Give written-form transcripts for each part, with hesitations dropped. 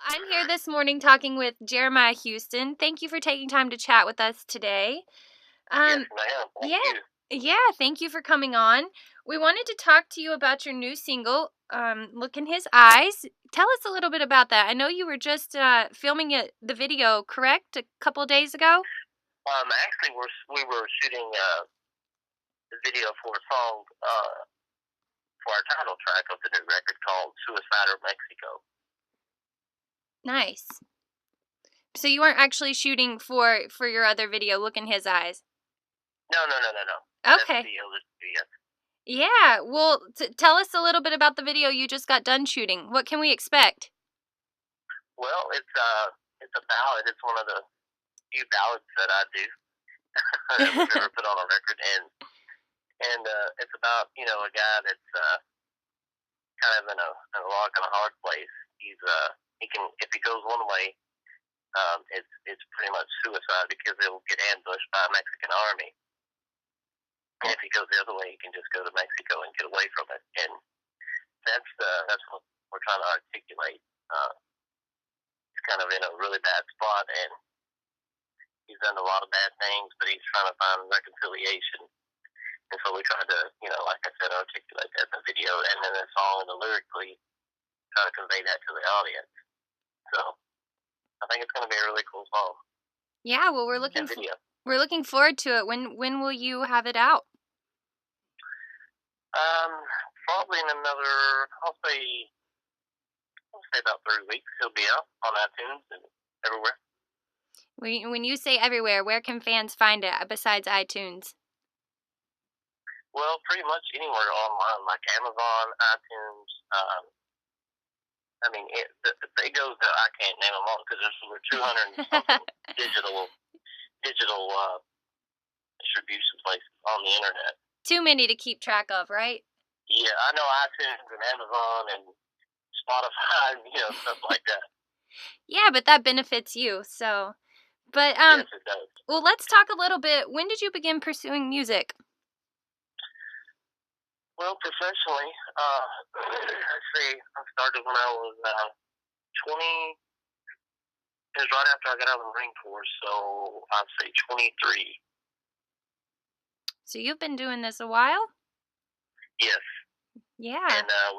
I'm here this morning talking with Jeremiah Houston. Thank you for taking time to chat with us today. Yes, Um, ma'am. Thank yeah, you. thank you for coming on. We wanted to talk to you about your new single, Look in His Eyes. Tell us a little bit about that. I know you were just filming the video, correct, a couple days ago? Actually, we were shooting the video for a song for our title track of the new record called "Suicide or Mexico." Nice. So you weren't actually shooting for your other video, Look in His Eyes. No, no, no, no, no. That's Okay. the other video. Yeah. Well, tell us a little bit about the video you just got done shooting. What can we expect? Well, it's a ballad. It's one of the few ballads that I do that we've ever put on a record, and it's about a guy that's kind of in a rock and a hard place. He can if he goes one way, it's pretty much suicide because he'll get ambushed by a Mexican army. And if he goes the other way, he can just go to Mexico and get away from it. And that's what we're trying to articulate. He's kind of in a really bad spot, and he's done a lot of bad things, but he's trying to find reconciliation. And so we tried to, like I said, articulate that in the video and in the song and the lyrically try to convey that to the audience. So I think it's going to be a really cool song Yeah, well, and video. we're looking forward to it. When will you have it out? Um, Probably in another, I'll say about 3 weeks. He'll be out on iTunes and everywhere. When you say everywhere, where can fans find it besides iTunes? Well, pretty much anywhere online, like Amazon, iTunes. I mean, it goes to I can't name them all because there's over 200 and something digital distribution places on the internet. Too many to keep track of, right? Yeah, I know iTunes and Amazon and Spotify, and, stuff like that. Yeah, but that benefits you. So, but Yes, it does. well, let's talk a little bit. When did you begin pursuing music? Well, professionally, let's see, I started when I was 20. It was right after I got out of the Marine Corps, so I'd say 23. So you've been doing this a while? Yes, Yeah. and yeah,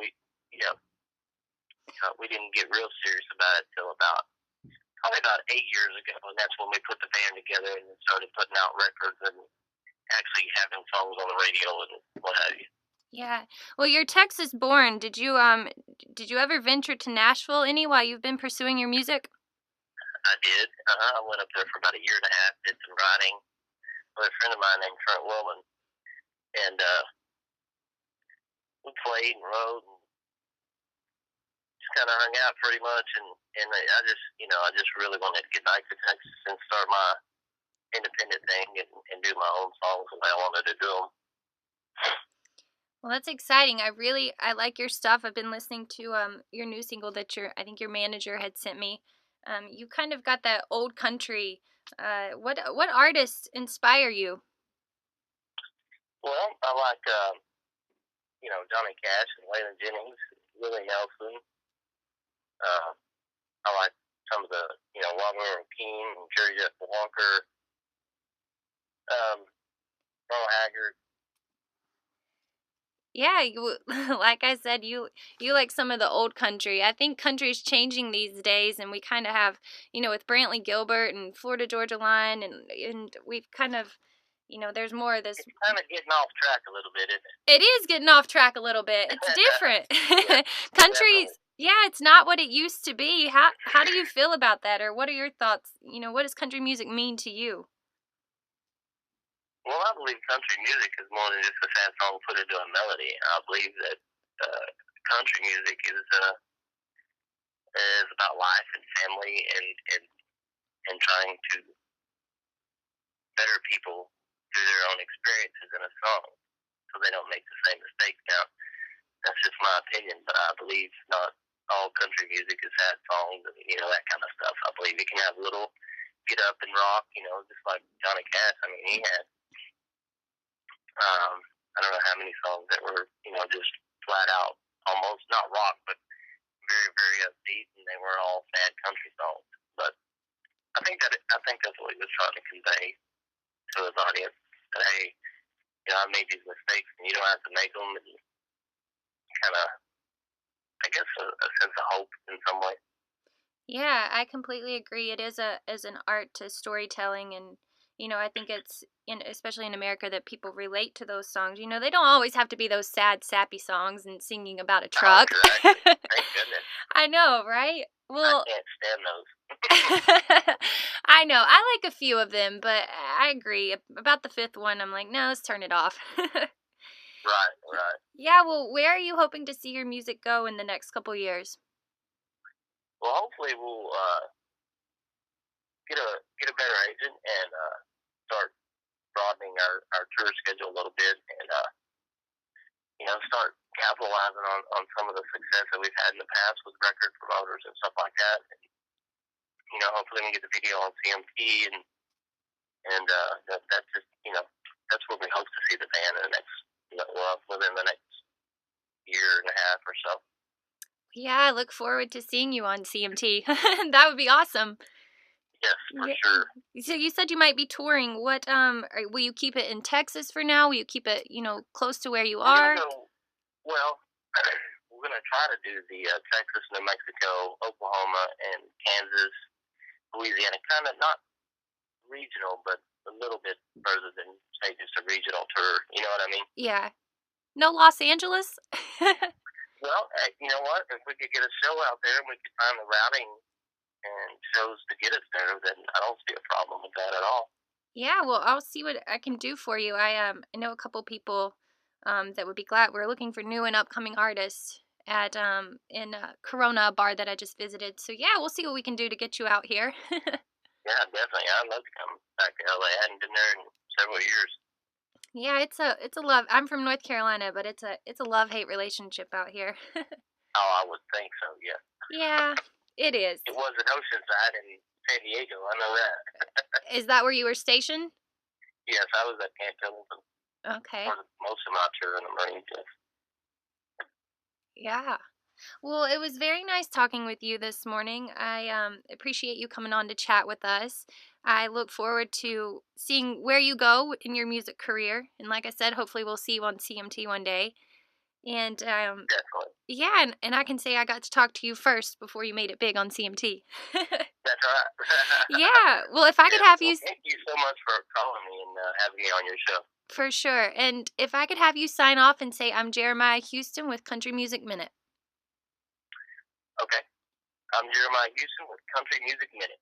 we didn't get real serious about it till probably about 8 years ago, and that's when we put the band together and started putting out records and actually having songs on the radio and what have you. Yeah. Well, you're Texas born. Did you ever venture to Nashville any while you've been pursuing your music? I did. I went up there for about a year and a half, did some writing with a friend of mine named Trent Willman, and we played and wrote and just kind of hung out pretty much. And I just really wanted to get back to Texas and start my independent thing and do my own songs the way I wanted to do them. Well, that's exciting. I like your stuff. I've been listening to your new single that I think your manager had sent me. You kind of got that old country. What artists inspire you? Well, I like Johnny Cash and Waylon Jennings, Willie Nelson. I like some of the Robert Earl Keen and Jerry Jeff Walker, Earl Haggard. Yeah, like I said, you like some of the old country. I think country's changing these days, and we kind of have, with Brantley Gilbert and Florida Georgia Line, and we've kind of, there's more of this. It's kind of getting off track a little bit, isn't it? It is getting off track a little bit. It's different. Yeah, Country's, definitely. yeah, it's not what it used to be. How do you feel about that, or what are your thoughts? What does country music mean to you? Well, I believe country music is more than just a sad song put into a melody. I believe that country music is about life and family and trying to better people through their own experiences in a song, so they don't make the same mistakes. Now, that's just my opinion, but I believe not all country music is sad songs and that kind of stuff. I believe you can have a little get up and rock, just like Johnny Cash. I mean, he had I don't know how many songs that were just flat out almost not rock, but very, very upbeat, and they were all sad country songs. But I think that's what he was trying to convey to his audience. That hey, I made these mistakes, and you don't have to make them, and kind of, I guess, a sense of hope in some way. Yeah, I completely agree. It is a as an art to storytelling, and I think it's especially in America that people relate to those songs. They don't always have to be those sad, sappy songs and singing about a Oh, truck. exactly. Thank goodness. I know, right? I Well, can't stand those. I know. I like a few of them, but I agree about the fifth one. I'm like, no, let's turn it off. Right, right. Yeah, well, where are you hoping to see your music go in the next couple years? Well, hopefully we'll get a better agent and start broadening our tour schedule a little bit, and start capitalizing on some of the success that we've had in the past with record promoters and stuff like that. And, hopefully we can get the video on CMT, and that's just that's where we hope to see the band in the next within the next year and a half or so. Yeah, I look forward to seeing you on CMT. That would be awesome. Yes, for Yeah. sure. So you said you might be touring. Will you keep it in Texas for now? Will you keep it, close to where you We're gonna are? go. Well, we're gonna try to do the Texas, New Mexico, Oklahoma, and Kansas, Louisiana. Kind of not regional, but a little bit further than say just a regional tour. You know what I mean? Yeah. No Los Angeles? Well, you know what? If we could get a show out there and we could find the routing and shows to get us there, then I don't see a problem with that at all. Yeah, well, I'll see what I can do for you. I know a couple people that would be glad. We're looking for new and upcoming artists at in Corona, a bar that I just visited. So yeah, we'll see what we can do to get you out here. Yeah, definitely. I'd love to come back to LA. I hadn't been there in several years. Yeah, it's a love. I'm from North Carolina, but it's a love-hate relationship out here. Oh, I would think so. Yeah, Yeah, it is. it was in Oceanside in San Diego. I know that. Is that where you were stationed? Yes, I was at Camp Pendleton Okay. for most of my tour in the Marines. Yes. Yeah. Well, it was very nice talking with you this morning. I appreciate you coming on to chat with us. I look forward to seeing where you go in your music career. And like I said, hopefully we'll see you on CMT one day. And Definitely. yeah, and I can say I got to talk to you first before you made it big on CMT. That's right. Yeah. Well, if I could Yes. have Well, you, thank you so much for calling me and having me on your show. for sure. And if I could have you sign off and say, I'm Jeremiah Houston with Country Music Minute. Okay. I'm Jeremiah Houston with Country Music Minute.